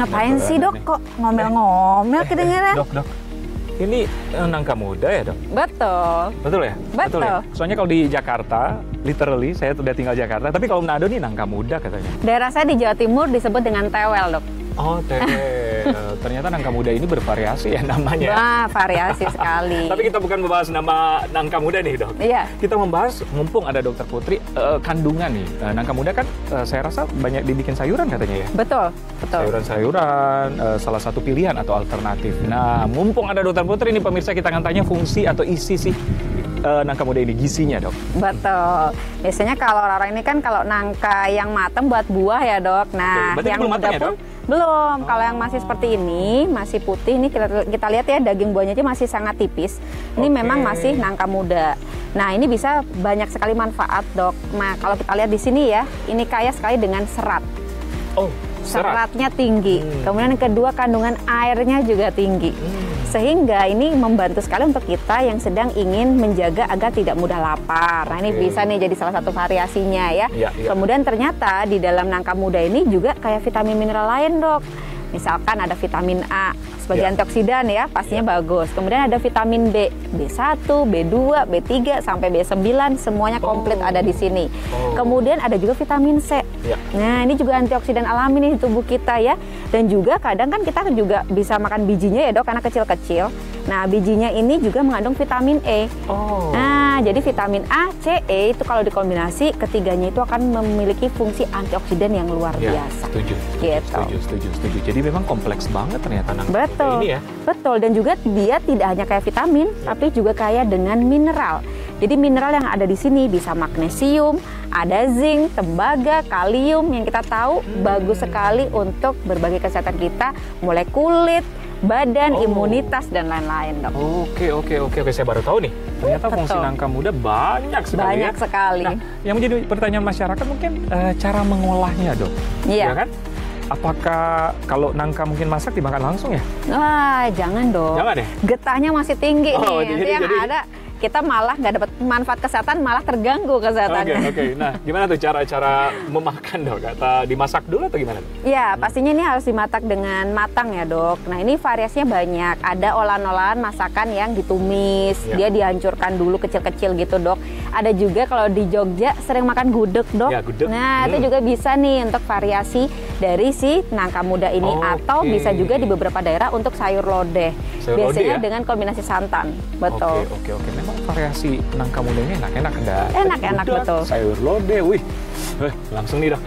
Ngapain sih dok? Kok ngomel-ngomel kedengeran? Dok, ini nangka muda ya dok? Betul. Betul ya? Betul. Ya? Soalnya kalau di Jakarta, literally saya sudah tinggal di Jakarta, tapi kalau Manado nih nangka muda katanya. Daerah saya di Jawa Timur disebut dengan tewel dok. Oh, ternyata nangka muda ini bervariasi ya namanya. Wah, variasi sekali. Tapi kita bukan membahas nama nangka muda nih dok. Iya. Kita membahas, mumpung ada dokter Putri, kandungan nih. Nangka muda kan saya rasa banyak dibikin sayuran katanya ya? Betul. Sayuran-sayuran, salah satu pilihan atau alternatif. Nah, mumpung ada dokter Putri nih pemirsa, kita akan tanya fungsi atau isi sih nangka muda ini, gizinya dok. Betul. Biasanya kalau orang ini kan kalau nangka yang matang buat buah ya dok. Nah, berarti yang belum muda matang ya, pun dok? belum. Kalau yang masih seperti ini, masih putih, ini kita lihat ya daging buahnya aja masih sangat tipis. Ini memang masih nangka muda. Nah, ini bisa banyak sekali manfaat dok. Nah, kalau kita lihat di sini ya, ini kaya sekali dengan serat. Oh, seratnya tinggi. Kemudian yang kedua, kandungan airnya juga tinggi. Sehingga ini membantu sekali untuk kita yang sedang ingin menjaga agar tidak mudah lapar. Nah, ini bisa nih jadi salah satu variasinya ya. Kemudian ternyata di dalam nangka muda ini juga kayak vitamin mineral lain dok. Misalkan ada vitamin A sebagai antioksidan ya, pastinya bagus. Kemudian ada vitamin B, B1, B2, B3 sampai B9, semuanya komplit ada di sini. Kemudian ada juga vitamin C. Nah, ini juga antioksidan alami nih di tubuh kita ya. Dan juga kadang kan kita juga bisa makan bijinya ya dok, karena kecil-kecil. Nah, bijinya ini juga mengandung vitamin E. Nah, jadi vitamin A, C, E itu kalau dikombinasi, ketiganya itu akan memiliki fungsi antioksidan yang luar biasa. Setuju. Jadi memang kompleks banget ternyata nangka muda ini ya. Betul, dan juga dia tidak hanya kayak vitamin, tapi juga kaya dengan mineral. Jadi mineral yang ada di sini bisa magnesium, ada zinc, tembaga, kalium yang kita tahu bagus sekali untuk berbagai kesehatan kita, mulai kulit, badan, imunitas dan lain-lain dok. Oke, saya baru tahu nih. Ternyata fungsi nangka muda banyak sekali. Banyak sekali. Nah, yang menjadi pertanyaan masyarakat mungkin cara mengolahnya dok. Iya kan? Apakah kalau nangka mungkin masak dimakan langsung ya? Wah, jangan dong. Jangan ya? Getahnya masih tinggi nih. Nanti yang jadi ada kita malah nggak dapat manfaat kesehatan, malah terganggu kesehatannya. Oke. Nah, gimana tuh cara memakan dok? Kata dimasak dulu atau gimana? Ya, pastinya ini harus dimasak dengan matang ya dok. Nah, ini variasinya banyak. Ada olahan-olahan masakan yang ditumis, dia dihancurkan dulu kecil-kecil gitu dok. Ada juga kalau di Jogja sering makan gudeg dok. Ya, gudeg. Nah, itu juga bisa nih untuk variasi dari si nangka muda ini. Atau bisa juga di beberapa daerah untuk sayur lodeh. Biasanya dengan kombinasi santan. Betul. Oke. Memang variasi nangka muda ini enak-enak. Enak betul. Sayur lodeh, langsung nih dok.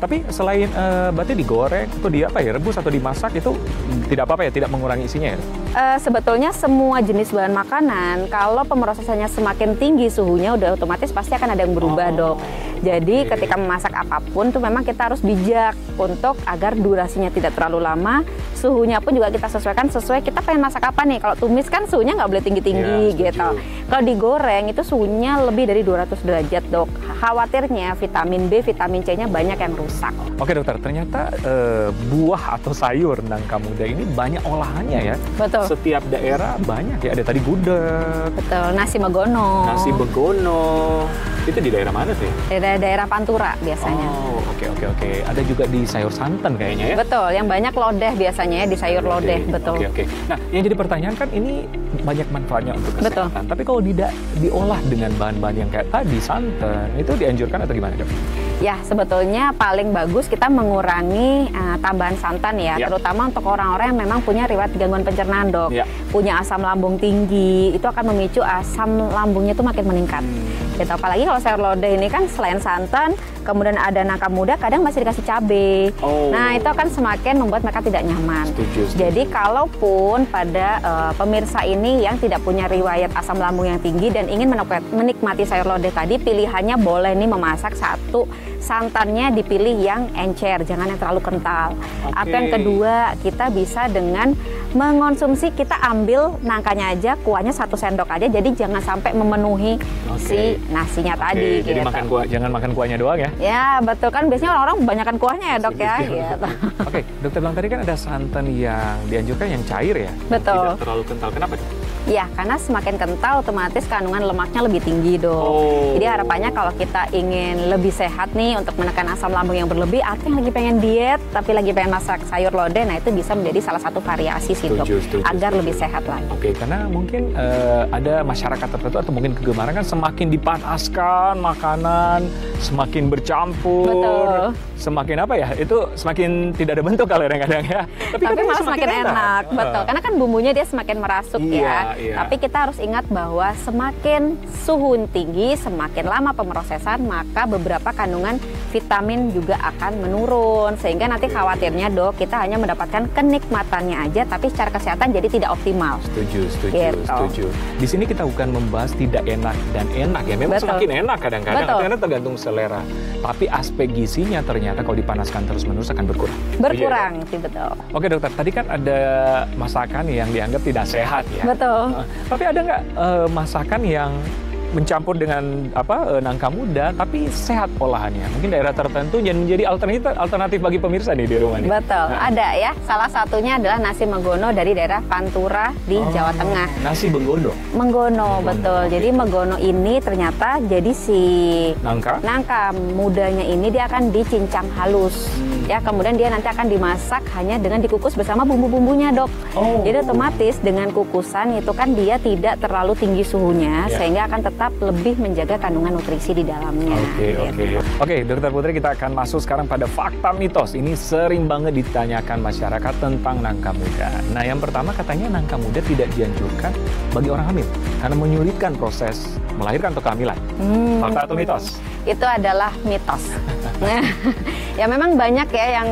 Tapi selain berarti digoreng atau rebus atau dimasak itu tidak apa-apa ya, tidak mengurangi isinya ya? Sebetulnya semua jenis bahan makanan kalau pemrosesannya semakin tinggi suhunya udah otomatis pasti akan ada yang berubah dok. Jadi ketika memasak apapun tuh memang kita harus bijak untuk agar durasinya tidak terlalu lama. Suhunya pun juga kita sesuaikan sesuai kita pengen masak apa nih. Kalau tumis kan suhunya nggak boleh tinggi-tinggi gitu. Kalau digoreng itu suhunya lebih dari 200 derajat dok. Khawatirnya vitamin B, vitamin C-nya banyak yang rusak. Oke dokter, ternyata buah atau sayur nangka muda ini banyak olahannya ya. Betul. Setiap daerah banyak ya. Ada tadi gudeg. Betul, nasi begono. Itu di daerah mana sih? Daerah Pantura biasanya. Oke. Ada juga di sayur santan kayaknya ya? Betul, yang banyak lodeh biasanya ya, di sayur lodeh. Betul. Oke. Nah, yang jadi pertanyaan kan ini banyak manfaatnya untuk kesehatan. Betul. Tapi kalau diolah dengan bahan-bahan yang kayak tadi, santan, itu dianjurkan atau gimana dok? Ya, sebetulnya paling bagus kita mengurangi tambahan santan ya, terutama untuk orang-orang yang memang punya riwayat gangguan pencernaan dok. Punya asam lambung tinggi, itu akan memicu asam lambungnya itu makin meningkat. Gitu. Apalagi kalau sayur lodeh ini kan selain santan, kemudian ada nangka muda, kadang masih dikasih cabai. Nah, itu akan semakin membuat mereka tidak nyaman. Setuju. Jadi kalaupun pada pemirsa ini yang tidak punya riwayat asam lambung yang tinggi dan ingin menikmati sayur lodeh tadi, pilihannya boleh nih memasak satu, santannya dipilih yang encer, jangan yang terlalu kental. Atau yang kedua, kita bisa dengan mengonsumsi, kita ambil nangkanya aja, kuahnya 1 sendok aja, jadi jangan sampai memenuhi si nasinya tadi. Jadi gitu. jangan makan kuahnya doang ya? Ya betul kan, biasanya orang-orang kebanyakan kuahnya ya dok ya. Gitu. Oke, dokter bilang tadi kan ada santan yang dianjurkan yang cair ya? Betul. Tidak terlalu kental, kenapa dok? Ya, karena semakin kental otomatis kandungan lemaknya lebih tinggi dok. Jadi harapannya kalau kita ingin lebih sehat nih untuk menekan asam lambung yang berlebih, atau yang lagi pengen diet tapi lagi pengen masak sayur lodeh, nah itu bisa menjadi salah satu variasi sih dok, agar lebih sehat lagi. Oke, karena mungkin ada masyarakat tertentu atau mungkin kegemaran kan semakin dipanaskan makanan, semakin bercampur, betul. Semakin apa ya? Itu semakin tidak ada bentuk kadang-kadang ya. Tapi malah semakin enak. Betul. Karena kan bumbunya dia semakin merasuk ya. Iya. Tapi kita harus ingat bahwa semakin suhu tinggi, semakin lama pemrosesan, maka beberapa kandungan vitamin juga akan menurun. Sehingga nanti khawatirnya dok, kita hanya mendapatkan kenikmatannya aja, tapi secara kesehatan jadi tidak optimal. Setuju. Di sini kita bukan membahas tidak enak dan enak ya. Memang semakin enak kadang-kadang, karena tergantung selera. Tapi aspek gizinya ternyata kalau dipanaskan terus-menerus akan berkurang. Berkurang, sih betul. Oke dokter, tadi kan ada masakan yang dianggap tidak sehat ya. Betul. Tapi ada nggak masakan yang mencampur dengan nangka muda tapi sehat olahannya? Mungkin daerah tertentu yang menjadi alternatif bagi pemirsa nih di rumah nih. Betul, ada ya. Salah satunya adalah nasi menggono dari daerah Pantura di Jawa Tengah. Nasi menggono? Menggono, betul. Jadi menggono ini ternyata jadi si nangka mudanya ini dia akan dicincang halus. Ya, kemudian dia nanti akan dimasak hanya dengan dikukus bersama bumbu-bumbunya, dok. Jadi otomatis dengan kukusan itu kan dia tidak terlalu tinggi suhunya, sehingga akan tetap lebih menjaga kandungan nutrisi di dalamnya. Oke, dokter Putri, kita akan masuk sekarang pada fakta mitos. Ini sering banget ditanyakan masyarakat tentang nangka muda. Nah, yang pertama katanya nangka muda tidak dianjurkan bagi orang hamil karena menyulitkan proses melahirkan atau kehamilan. Fakta atau mitos? Itu adalah mitos. Ya memang banyak ya yang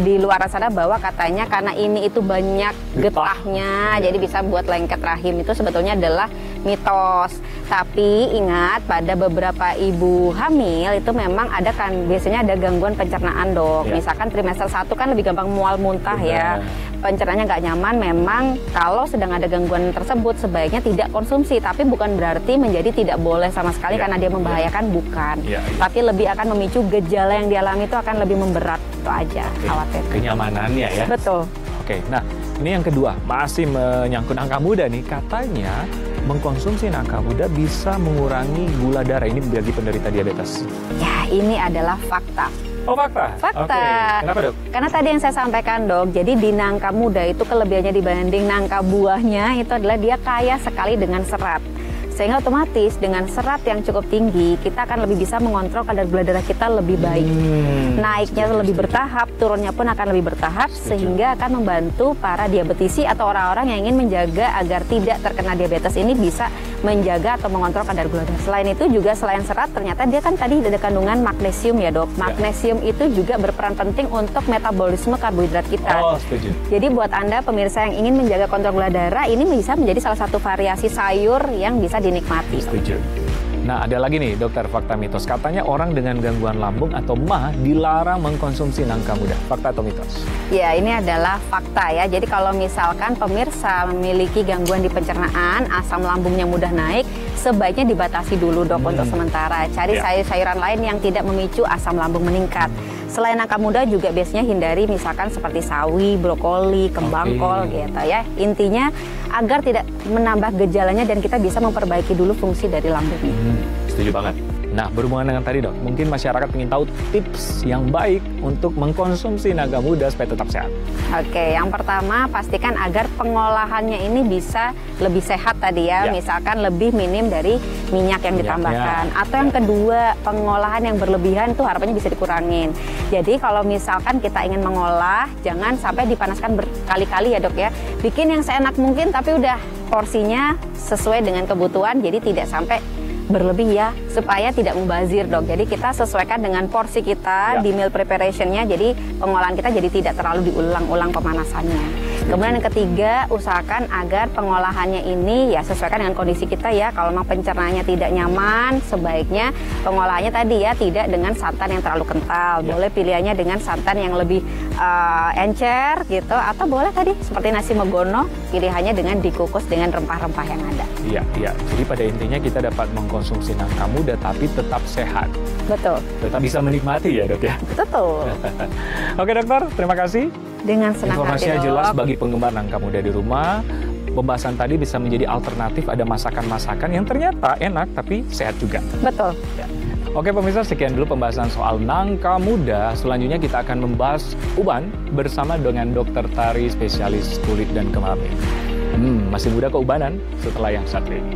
di luar sana bahwa katanya karena ini itu banyak getahnya, jadi bisa buat lengket rahim. Itu sebetulnya adalah mitos. Tapi ingat, pada beberapa ibu hamil itu memang ada kan biasanya ada gangguan pencernaan dok. Misalkan trimester 1 kan lebih gampang mual muntah ya. Pencernaannya nggak nyaman, memang kalau sedang ada gangguan tersebut sebaiknya tidak konsumsi. Tapi bukan berarti menjadi tidak boleh sama sekali karena dia membahayakan, bukan. Tapi lebih akan memicu gejala yang dialami itu akan lebih memberat, itu aja khawatir. Kenyamanannya ya. Betul. Oke, nah ini yang kedua, masih menyangkut nangka muda nih, katanya mengkonsumsi nangka muda bisa mengurangi gula darah ini bagi penderita diabetes. Ya, ini adalah fakta. Oh, fakta? Fakta. Kenapa dok? Karena tadi yang saya sampaikan dok, jadi di nangka muda itu kelebihannya dibanding nangka buahnya itu adalah dia kaya sekali dengan serat. Sehingga otomatis dengan serat yang cukup tinggi, kita akan lebih bisa mengontrol kadar gula darah kita lebih baik. Naiknya lebih bertahap, turunnya pun akan lebih bertahap, sehingga akan membantu para diabetisi atau orang-orang yang ingin menjaga agar tidak terkena diabetes ini bisa menjaga atau mengontrol kadar gula darah. Selain itu juga selain serat, ternyata dia kan tadi ada kandungan magnesium ya dok. Magnesium itu juga berperan penting untuk metabolisme karbohidrat kita. Setuju. Jadi buat Anda pemirsa yang ingin menjaga kontrol gula darah, ini bisa menjadi salah satu variasi sayur yang bisa dinikmati. Setuju. Nah, ada lagi nih dokter, fakta mitos. Katanya orang dengan gangguan lambung atau MAH dilarang mengkonsumsi nangka muda. Fakta atau mitos? Ya, ini adalah fakta ya. Jadi kalau misalkan pemirsa memiliki gangguan di pencernaan, asam lambungnya mudah naik, sebaiknya dibatasi dulu dok untuk sementara. Cari sayur-sayuran lain yang tidak memicu asam lambung meningkat. Selain nangka muda juga biasanya hindari misalkan seperti sawi, brokoli, kembang kol gitu ya. Intinya agar tidak menambah gejalanya dan kita bisa memperbaiki dulu fungsi dari lambungnya. Setuju banget. Nah, berhubungan dengan tadi dok, mungkin masyarakat ingin tahu tips yang baik untuk mengkonsumsi nangka muda supaya tetap sehat. Oke, yang pertama pastikan agar pengolahannya ini bisa lebih sehat tadi ya. Misalkan lebih minim dari minyak yang ditambahkan. Atau yang kedua, pengolahan yang berlebihan itu harapannya bisa dikurangin. Jadi kalau misalkan kita ingin mengolah, jangan sampai dipanaskan berkali-kali ya dok ya. Bikin yang seenak mungkin tapi udah porsinya sesuai dengan kebutuhan, jadi tidak sampai berlebih ya, supaya tidak mubazir dok. Jadi kita sesuaikan dengan porsi kita di meal preparationnya, jadi pengolahan kita jadi tidak terlalu diulang-ulang pemanasannya. Kemudian yang ketiga, usahakan agar pengolahannya ini ya sesuaikan dengan kondisi kita ya. Kalau memang pencernaannya tidak nyaman, sebaiknya pengolahannya tadi ya tidak dengan santan yang terlalu kental. Boleh pilihannya dengan santan yang lebih encer gitu, atau boleh tadi seperti nasi megono, pilihannya dengan dikukus dengan rempah-rempah yang ada. Iya, iya. Jadi pada intinya kita dapat mengkonsumsi nangka muda tapi tetap sehat. Betul. Tetap bisa menikmati ya, Dok ya. Betul. Oke, Dokter, terima kasih. Dengan senang hati, Informasinya Dok. jelas bagi penggemar nangka muda di rumah. Pembahasan tadi bisa menjadi alternatif, ada masakan-masakan yang ternyata enak tapi sehat juga. Betul. Ya. Oke pemirsa, sekian dulu pembahasan soal nangka muda. Selanjutnya kita akan membahas uban bersama dengan Dokter Tari, spesialis kulit dan kelamin. Masih muda keubanan setelah yang satu ini.